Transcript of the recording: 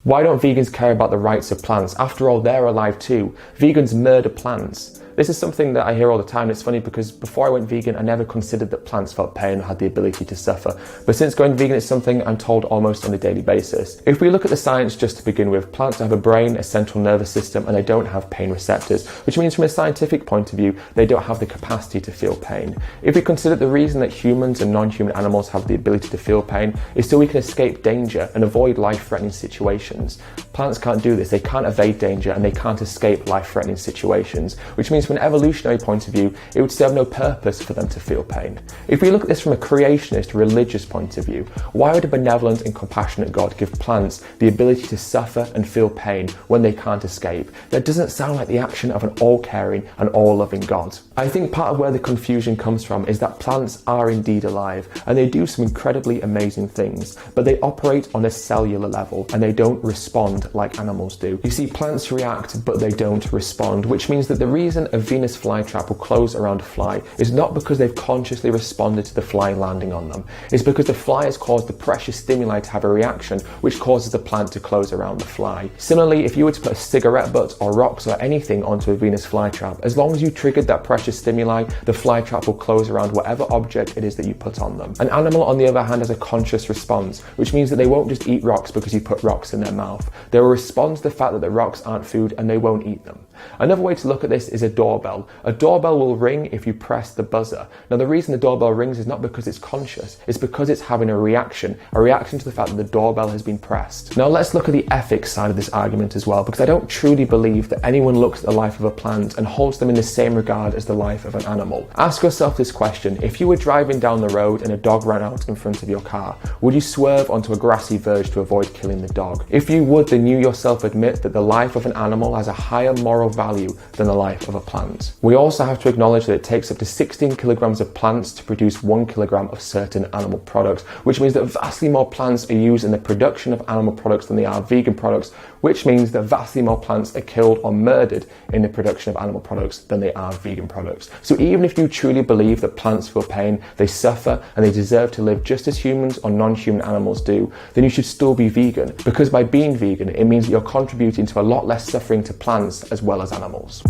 Why don't vegans care about the rights of plants? After all, they're alive too. Vegans murder plants. This is something that I hear all the time. It's funny because before I went vegan, I never considered that plants felt pain or had the ability to suffer. But since going vegan, it's something I'm told almost on a daily basis. If we look at the science just to begin with, plants have a brain, a central nervous system, and they don't have pain receptors, which means from a scientific point of view, they don't have the capacity to feel pain. If we consider the reason that humans and non-human animals have the ability to feel pain is so we can escape danger and avoid life-threatening situations. Plants can't do this. They can't evade danger and they can't escape life-threatening situations, which means from an evolutionary point of view, it would serve no purpose for them to feel pain. If we look at this from a creationist, religious point of view, why would a benevolent and compassionate God give plants the ability to suffer and feel pain when they can't escape? That doesn't sound like the action of an all-caring and all-loving God. I think part of where the confusion comes from is that plants are indeed alive and they do some incredibly amazing things, but they operate on a cellular level and they don't respond like animals do. You see, plants react, but they don't respond, which means that the reason a Venus flytrap will close around a fly is not because they've consciously responded to the fly landing on them. It's because the fly has caused the pressure stimuli to have a reaction which causes the plant to close around the fly. Similarly, if you were to put a cigarette butt or rocks or anything onto a Venus flytrap, as long as you triggered that pressure stimuli, the flytrap will close around whatever object it is that you put on them. An animal, on the other hand, has a conscious response, which means that they won't just eat rocks because you put rocks in their mouth. They will respond to the fact that the rocks aren't food and they won't eat them. Another way to look at this is a doorbell. A doorbell will ring if you press the buzzer. Now, the reason the doorbell rings is not because it's conscious, it's because it's having a reaction to the fact that the doorbell has been pressed. Now, let's look at the ethics side of this argument as well, because I don't truly believe that anyone looks at the life of a plant and holds them in the same regard as the life of an animal. Ask yourself this question: if you were driving down the road and a dog ran out in front of your car, would you swerve onto a grassy verge to avoid killing the dog? If you would, then you yourself admit that the life of an animal has a higher moral value than the life of a plant. We also have to acknowledge that it takes up to 16 kilograms of plants to produce 1 kilogram of certain animal products, which means that vastly more plants are used in the production of animal products than they are vegan products, which means that vastly more plants are killed or murdered in the production of animal products than they are vegan products. So even if you truly believe that plants feel pain, they suffer, and they deserve to live just as humans or non-human animals do, then you should still be vegan, because by being vegan, it means that you're contributing to a lot less suffering to plants as well as animals.